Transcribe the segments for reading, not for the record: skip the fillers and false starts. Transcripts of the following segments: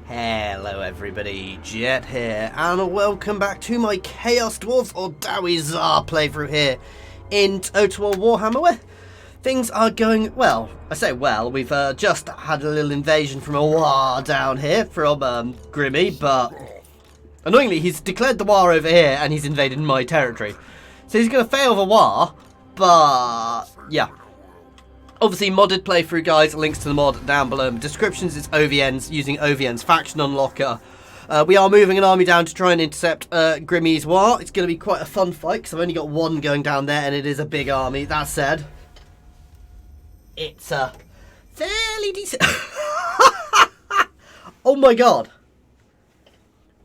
Hello everybody, Jet here, and welcome back to my Chaos Dwarfs or Dowie Tsar playthrough here in Total War Warhammer, where things are going well. I say well, we've just had a little invasion from a war down here from Grimmy, but annoyingly he's declared the war over here and he's invaded my territory. So he's going to fail the war, but yeah. Obviously, modded playthrough, guys. Links to the mod down below in the descriptions. It's OvN's, using OvN's faction unlocker. We are moving an army down to try and intercept Grimmy's war. It's going to be quite a fun fight because I've only got one going down there and it is a big army. That said, it's fairly decent. Oh my god.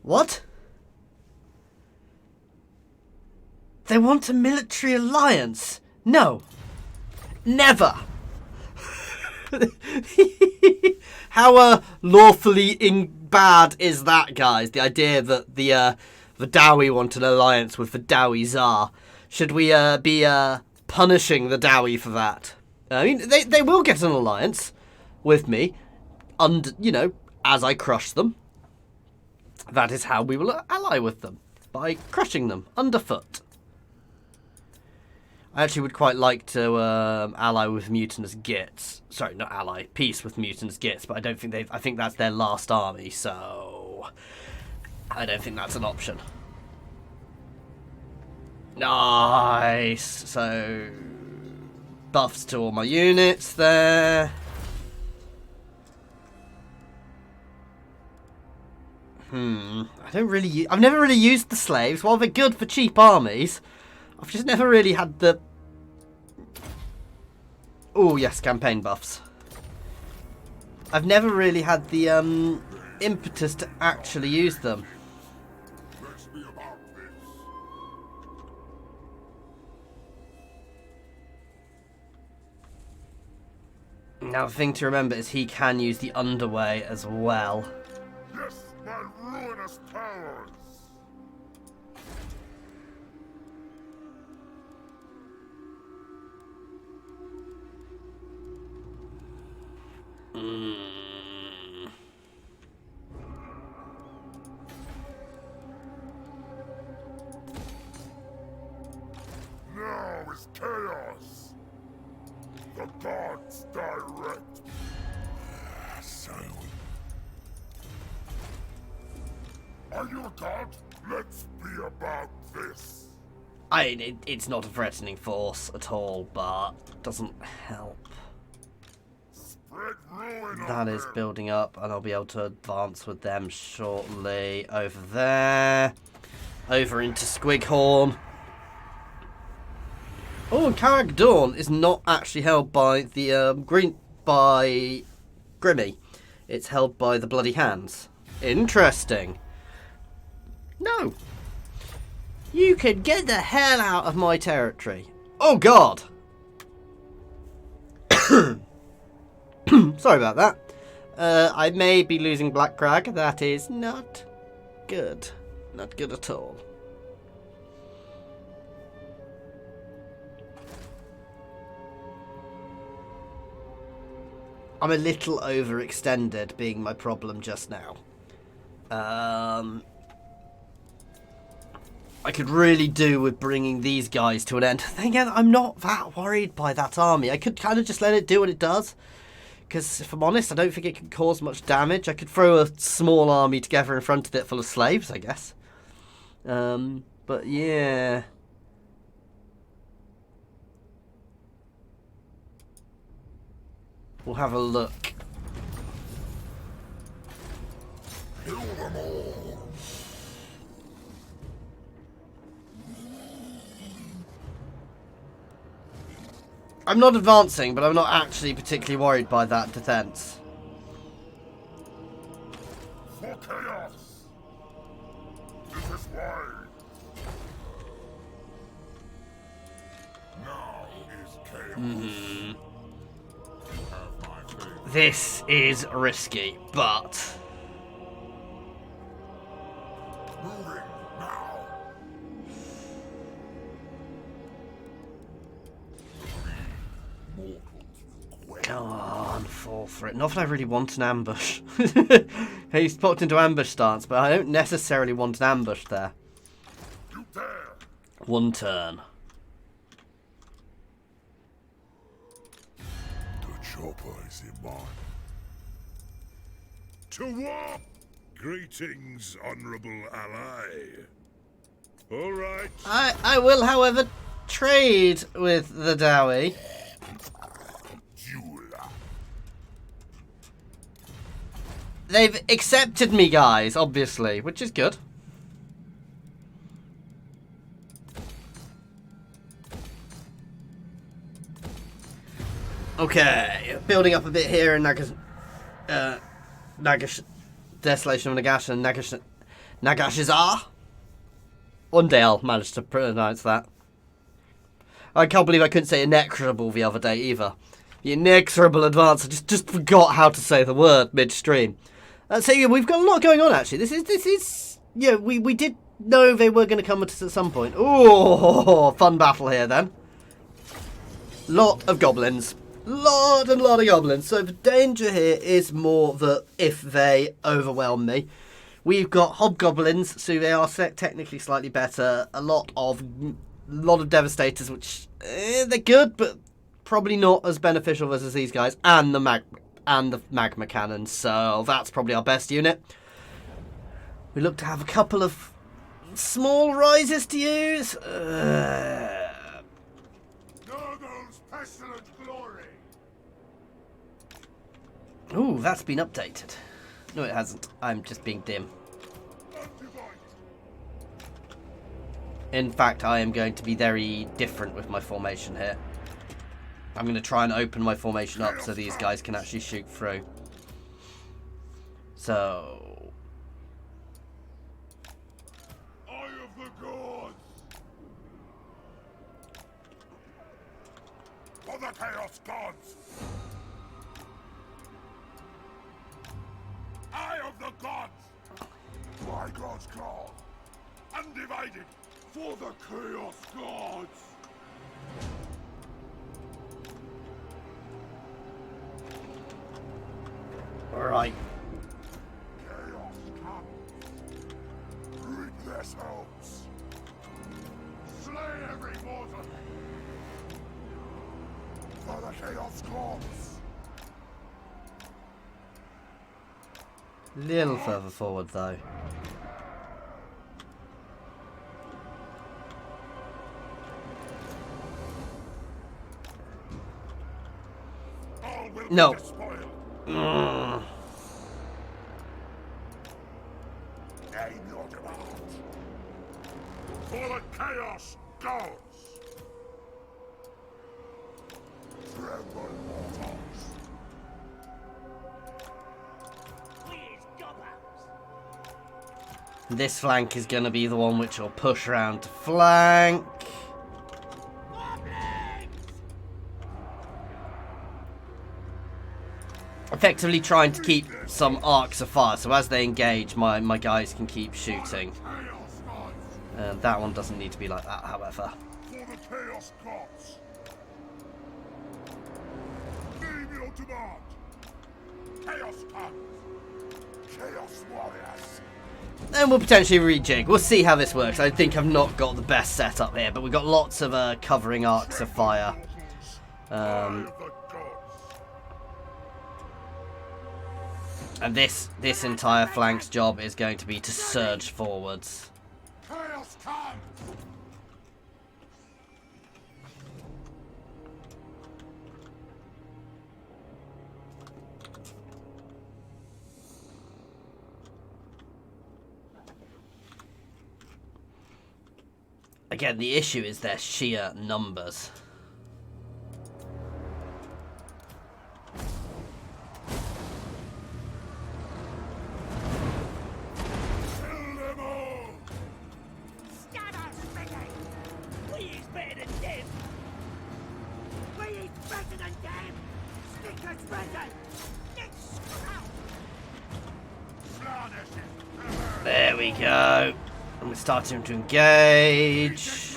What? They want a military alliance? No. Never. How lawfully bad is that, guys? The idea that the Dowie want an alliance with the Dowie Tsar. Should we be punishing the Dowie for that? I mean, they will get an alliance with me, you know, as I crush them. That is how we will ally with them, by crushing them underfoot. I actually would quite like to ally with mutinous Gits. Sorry, not ally. Peace with mutinous Gits, but I don't think I think that's their last army, so I don't think that's an option. Nice. So buffs to all my units there. I've never really used the slaves. While they're good for cheap armies, I've just never really had the... Oh, yes, campaign buffs. I've never really had the impetus to actually use them. Now, the thing to remember is he can use the underway as well. Yes, my ruinous powers! Now is chaos. The gods direct. So. Are you a god? Let's be about this. It's not a threatening force at all, but it doesn't help. That is building up, and I'll be able to advance with them shortly. Over there. Over into Squighorn. Oh, and Carag Dawn is not actually held by the by Grimmy. It's held by the Bloody Hands. Interesting. No. You can get the hell out of my territory. Oh, God. Sorry about that. I may be losing Black Crag. That is not good. Not good at all. I'm a little overextended, being my problem just now. I could really do with bringing these guys to an end. Again, I'm not that worried by that army. I could kind of just let it do what it does. Because, if I'm honest, I don't think it can cause much damage. I could throw a small army together in front of it full of slaves, I guess. But, yeah. We'll have a look. Kill them all. I'm not advancing, but I'm not actually particularly worried by that defense. For chaos. This is why. Now is chaos. This is risky, but... Moving now. Come on. can't fall for it. Not that I really want an ambush. He's popped into ambush stance, but I don't necessarily want an ambush there. You dare! One turn. The chopper is in mine. To war! Greetings, honorable ally. All right. I will, however, trade with the Dowie. They've accepted me, guys, obviously, which is good. Okay, building up a bit here in Nagash, Desolation of Nagash and Nagashizar. One day I'll manage to pronounce that. I can't believe I couldn't say inexorable the other day either. The inexorable advance. I just forgot how to say the word midstream. So yeah, we've got a lot going on actually. This is yeah. We did know they were going to come at us at some point. Oh, fun battle here then. Lot of goblins. Lot of goblins. So the danger here is more that if they overwhelm me. We've got hobgoblins, so they are technically slightly better. A lot of devastators, which they're good, but probably not as beneficial as these guys, and the magma cannon. So that's probably our best unit. We look to have a couple of small rises to use. Nurgle's pestilent glory. Ooh, that's been updated. No, it hasn't. I'm just being dim. In fact, I am going to be very different with my formation here. I'm going to try and open my formation up so these guys can actually shoot through. So... Eye of the gods! For the Chaos Gods! Eye of the gods! My God's claw! Undivided! For the Chaos Gods! Alright. Chaos comes! Reap their souls! Slay every mortal! For the Chaos Gods! Little further forward though. No. Name your demand. For the Chaos Gods! Tremble, mortals! This flank is going to be the one which will push around to flank. Effectively trying to keep some arcs of fire, so as they engage, my guys can keep shooting. That one doesn't need to be like that, however. For the Chaos Gods! Name your demand! Chaos comes! Chaos Warriors! And we'll potentially rejig. We'll see how this works. I think I've not got the best setup here, but we've got lots of covering arcs of fire. And this entire flank's job is going to be to surge forwards. Chaos comes! Again, the issue is their sheer numbers. There we go. And we're starting to engage.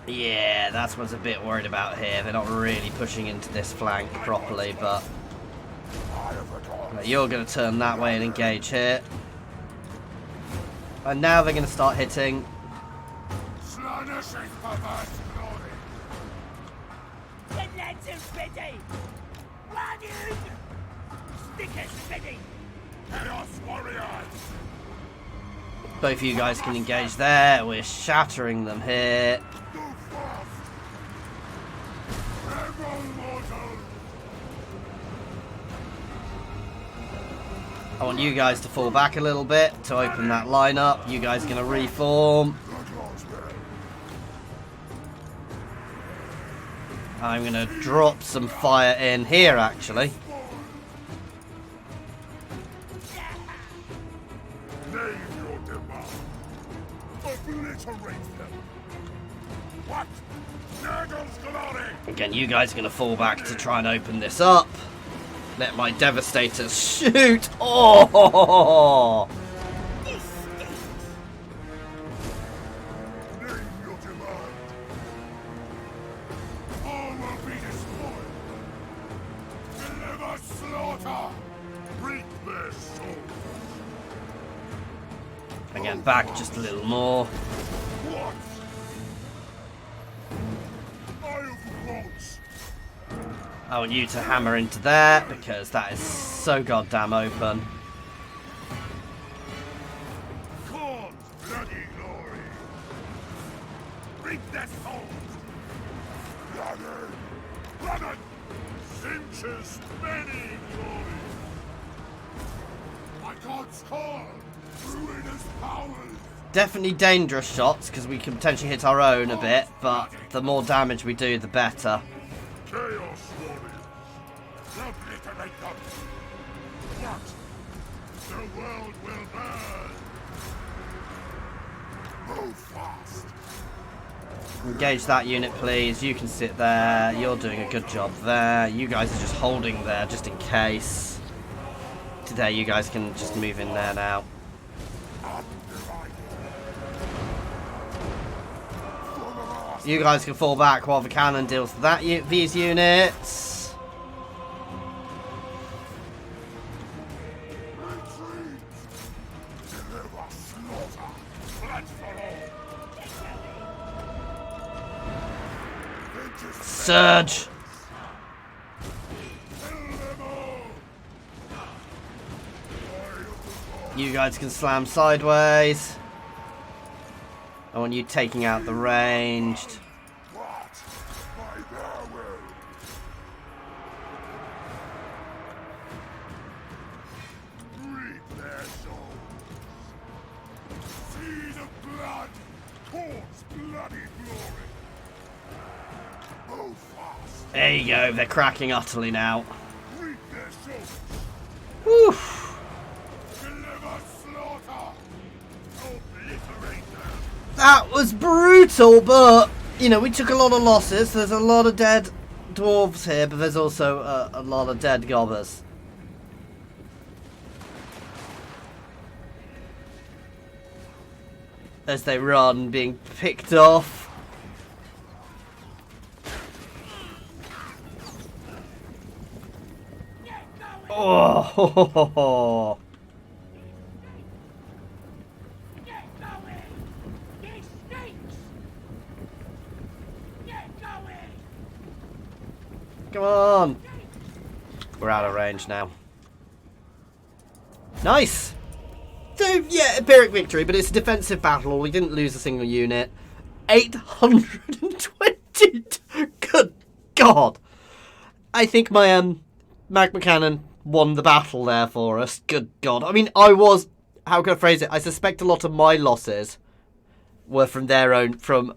Yeah, that's what's a bit worried about here. They're not really pushing into this flank properly, but you're going to turn that way and engage here. And now they're going to start hitting. Both of you guys can engage there. We're shattering them here. I want you guys to fall back a little bit to open that line up. You guys are going to reform. I'm going to drop some fire in here, actually. Again, you guys are going to fall back to try and open this up. Let my devastators shoot. Oh! Again, back just a little more. I want you to hammer into there because that is so goddamn open. Definitely dangerous shots because we can potentially hit our own a bit, but the more damage we do, the better. Chaos Warriors, obliterate them. What? The world will burn. Move fast. Engage that unit, please. You can sit there. You're doing a good job there. You guys are just holding there just in case. Today, you guys can just move in there now. You guys can fall back while the cannon deals with these units. Surge. You guys can slam sideways. I want you taking out the ranged. There you go, they're cracking utterly now. Whew. That was brutal, but, you know, we took a lot of losses. There's a lot of dead dwarves here, but there's also a lot of dead gobbers. As they run, being picked off. Oh, ho, ho, ho, ho. Come on! We're out of range now. Nice! So, yeah, a Pyrrhic victory, but it's a defensive battle. We didn't lose a single unit. 820! Good God! I think my magma cannon won the battle there for us. Good God. I mean, I was... How can I phrase it? I suspect a lot of my losses were from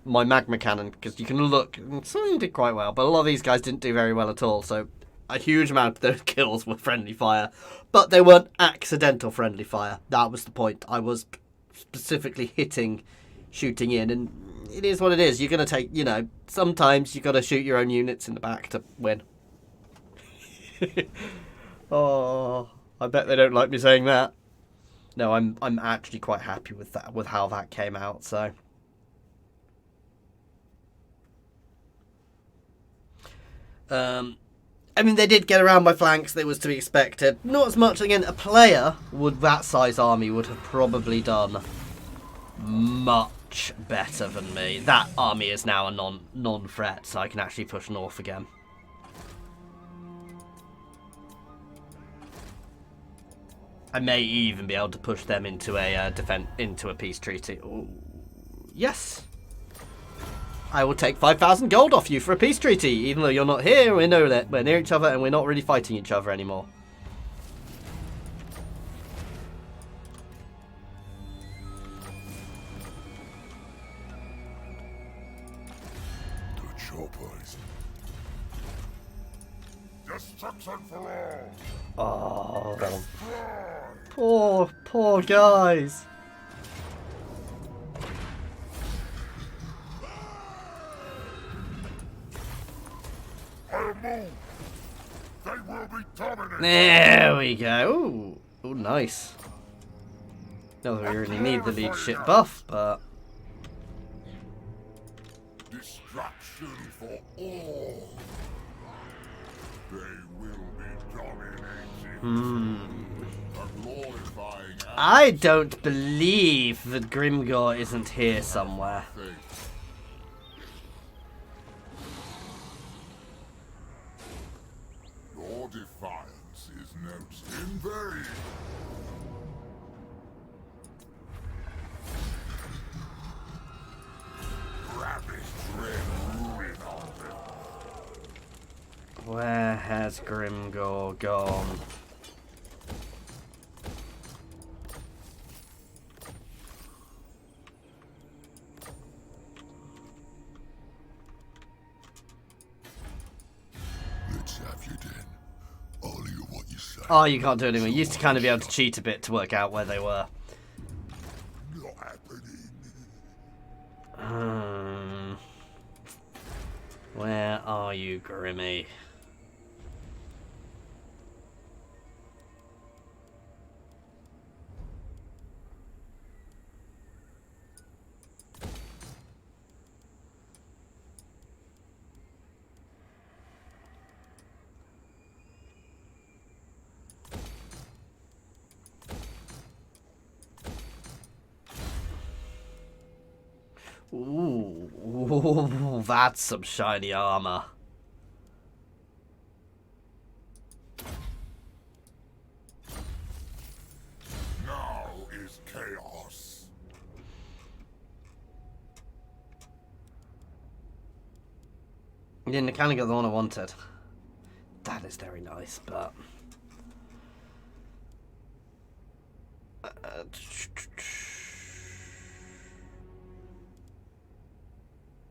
my magma cannon, because you can look, some of them did quite well, but a lot of these guys didn't do very well at all, so a huge amount of those kills were friendly fire, but they weren't accidental friendly fire. That was the point. I was specifically shooting in, and it is what it is. You're going to take, you know, sometimes you've got to shoot your own units in the back to win. Oh, I bet they don't like me saying that. No, I'm actually quite happy with that, with how that came out, so. I mean, they did get around my flanks. That was to be expected. Not as much. Again, a player would that size army would have probably done much better than me. That army is now a non-threat, so I can actually push north again. I may even be able to push them into a peace treaty. Ooh. Yes. I will take 5,000 gold off you for a peace treaty, even though you're not here. We know that we're near each other and we're not really fighting each other anymore. The choppers. Destruction for all. Oh, poor guys. They will be dominated. There we go. Ooh, ooh, nice. Not that we really need the leadership buff, but Destruction for all. They will be dominating. A glorifying I don't believe that Grimgor isn't here somewhere. fate. Your defiance is not in vain. Ravish dread ruin on them. Where has Grimgor gone? Let's have you then. I'll hear what you say. Oh, you can't do anything. You used to kind of be able to cheat a bit to work out where they were. Not happening. Where are you, Grimmy? Ooh, that's some shiny armor. Now is chaos. Yeah, I kind of got the one I wanted. That is very nice, but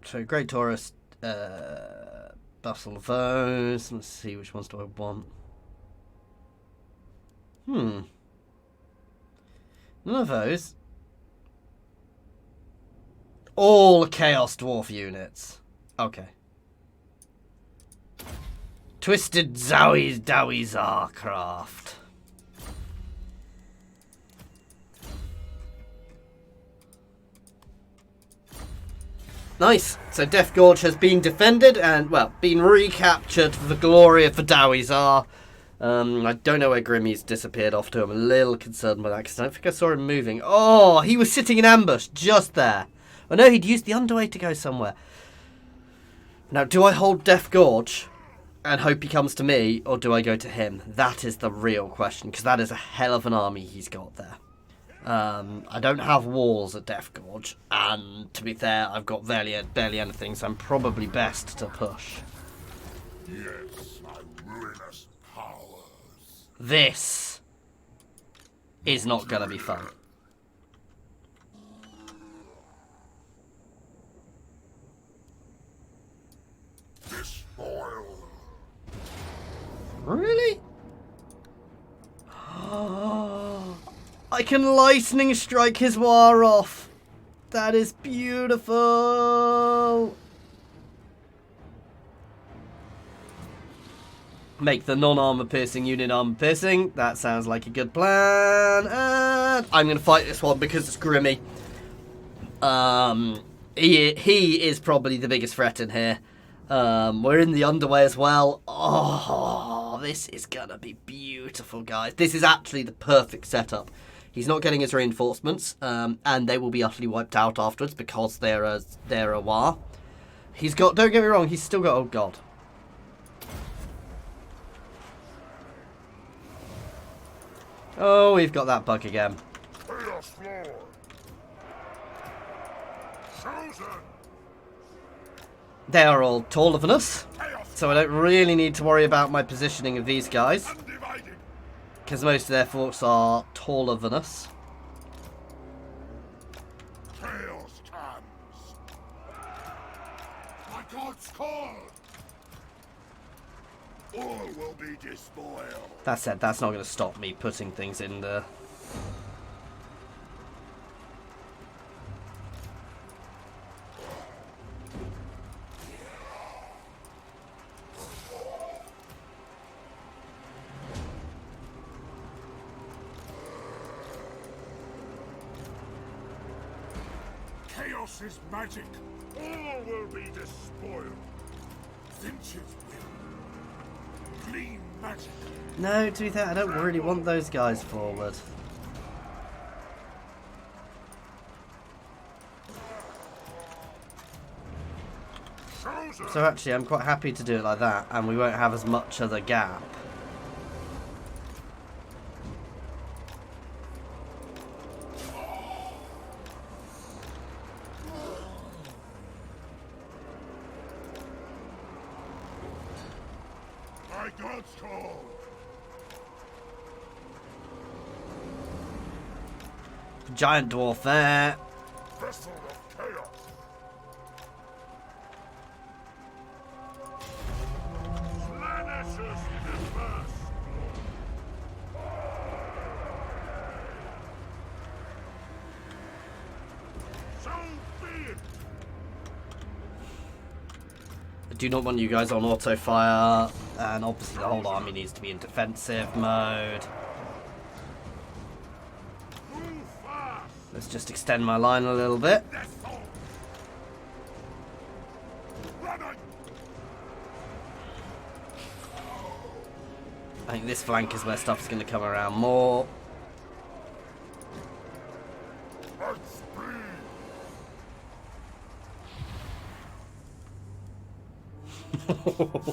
so Great Taurus, Bustle of those. Let's see, which ones do I want? None of those. All Chaos Dwarf units. Okay. Twisted Zowie Dowie Zarcraft. Nice. So Death Gorge has been defended and, well, been recaptured for the glory of the Dowie Zar. I don't know where Grimmy's disappeared off to. I'm a little concerned by that because I don't think I saw him moving. Oh, he was sitting in ambush just there. I know he'd used the underway to go somewhere. Now, do I hold Death Gorge and hope he comes to me, or do I go to him? That is the real question, because that is a hell of an army he's got there. I don't have walls at Death Gorge, and to be fair, I've got barely anything, so I'm probably best to push. Yes, my ruinous powers. This is not going to be fun. Despoil. Really? I can lightning strike his war off. That is beautiful. Make the non-armor piercing unit armor piercing. That sounds like a good plan. And I'm going to fight this one because it's Grimmy. He is probably the biggest threat in here. We're in the underway as well. Oh, this is gonna be beautiful, guys. This is actually the perfect setup. He's not getting his reinforcements, and they will be utterly wiped out afterwards because they're a war. He's got, don't get me wrong, he's still got, oh god. Oh, we've got that bug again. Chaos Lord. Chosen. They are all taller than us, so I don't really need to worry about my positioning of these guys, Undivided. because most of their forts are taller than us. Chaos comes. My God's call. All will be despoiled. That said, that's not going to stop me putting things in there. Chaos is magic. All will be despoiled. Finches will. Clean magic. No, to be fair, I don't really want those guys forward. Chosen. So actually, I'm quite happy to do it like that, and we won't have as much of a gap. My God's call. Giant dwarf there. Vessel of chaos. Planishes universe. So be it. I do not want you guys on auto fire, and obviously the whole army needs to be in defensive mode. Move fast. Let's just extend my line a little bit. Vessel. Running. I think this flank is where stuff's going to come around more. At speed.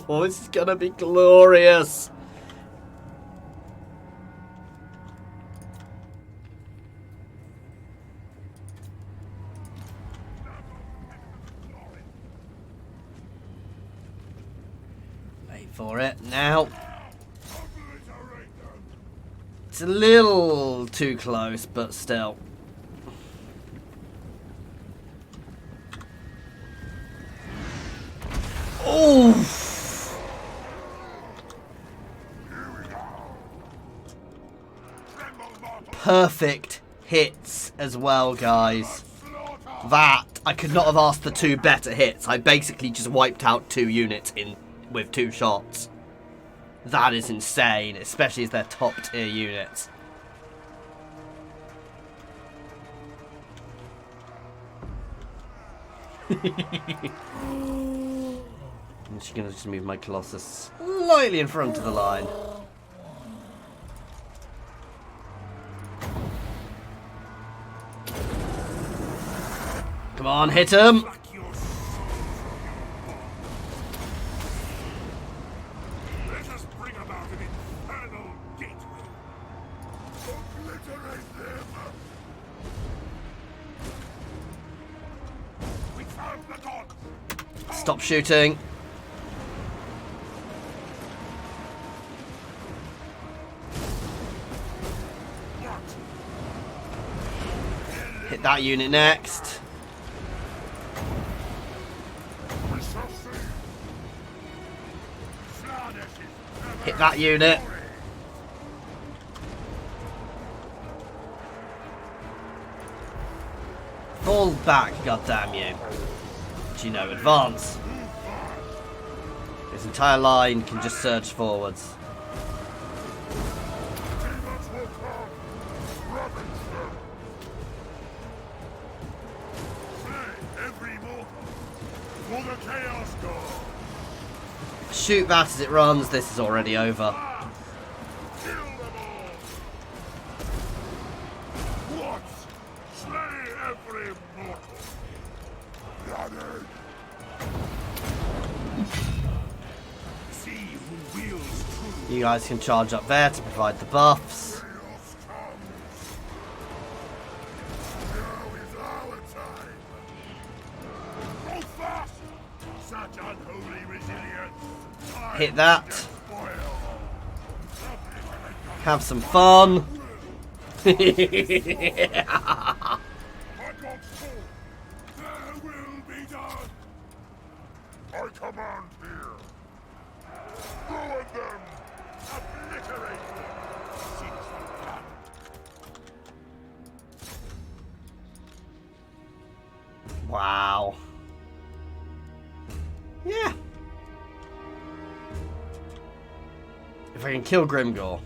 Oh, this is going to be glorious. Wait for it now. Obliterate them. It's a little too close, but still. Oh! Tremble, mortal. Perfect hits as well, guys. That, I could not have asked for two better hits. I basically just wiped out 2 units with 2 shots. That is insane, especially as they're top tier units. I'm just going to move my Colossus slightly in front of the line. Come on, hit him! Pluck your soul from your body. Let us bring about an infernal gateway. Obliterate them. We found the dog. Stop shooting. Hit that unit next. We shall see. Flanders is ever Hit that unit. glory. Fall back, goddamn you. Gino, advance. His entire line can just surge forwards. Demons will come. Ravage them. Slay every mortal for the Chaos God. shoot that as it runs, this is already over. Kill them all! What? Slay every mortal! Blooded! See who wields true. You guys can charge up there to provide the buffs. Chaos comes. Now is our time. Go fast! Such unholy resilience. Time Hit that. gets spoiled. Have some fun. I got full. There will be done. I command here. Ruin them. Obliterate them. Sins of blood. Wow. Yeah. If I can kill Grimgor.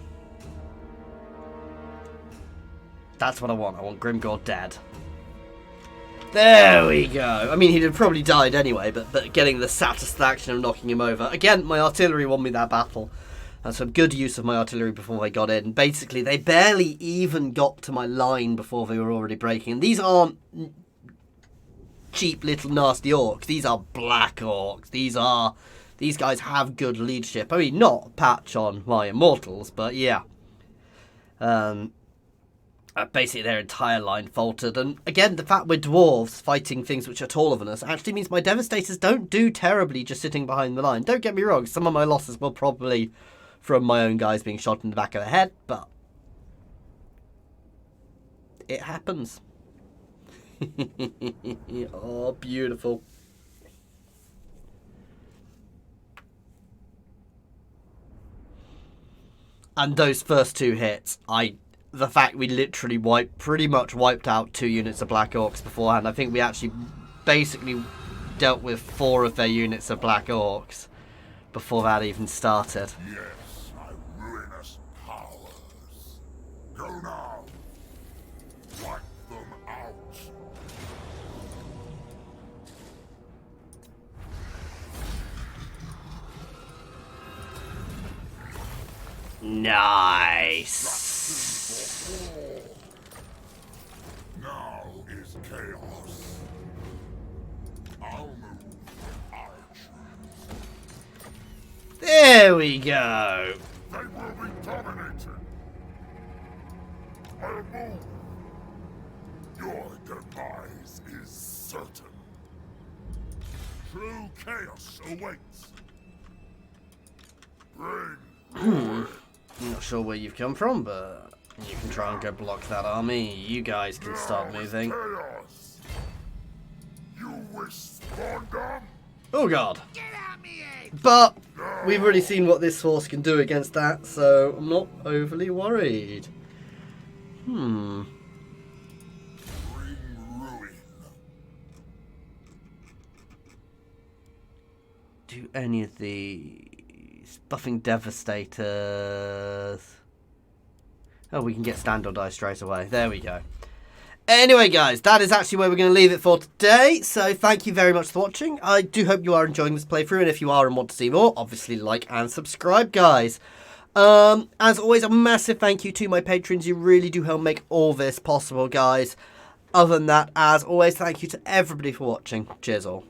That's what I want. I want Grimgor dead. There we go. I mean, he'd have probably died anyway, but getting the satisfaction of knocking him over. Again, my artillery won me that battle. That's some good use of my artillery before they got in. Basically, they barely even got to my line before they were already breaking. And these aren't cheap little nasty orcs. These are black orcs. These guys have good leadership. I mean, not a patch on my immortals, but yeah. Basically, their entire line faltered. And again, the fact we're dwarves fighting things which are taller than us actually means my devastators don't do terribly just sitting behind the line. Don't get me wrong, some of my losses will probably from my own guys being shot in the back of the head, but it happens. Oh, beautiful. And those first two hits, the fact we literally pretty much wiped out 2 units of Black Orcs beforehand. I think we actually basically dealt with 4 of their units of Black Orcs before that even started. Yes, my ruinous powers. Go now. Wipe them out. Nice. Now is chaos. I'll move. I choose. There we go. They will be dominated. I'll move. Your demise is certain. True chaos awaits. Bring ruin. I'm not sure where you've come from, but you can try and go block that army. You guys can start moving. Chaos. You wish spawn gum? Oh god. But we've already seen what this force can do against that, so I'm not overly worried. Bring ruin. Do any of these buffing devastators? Oh, we can get stand or die straight away. There we go. Anyway, guys, that is actually where we're going to leave it for today. So thank you very much for watching. I do hope you are enjoying this playthrough. And if you are and want to see more, obviously like and subscribe, guys. As always, a massive thank you to my patrons. You really do help make all this possible, guys. Other than that, as always, thank you to everybody for watching. Cheers all.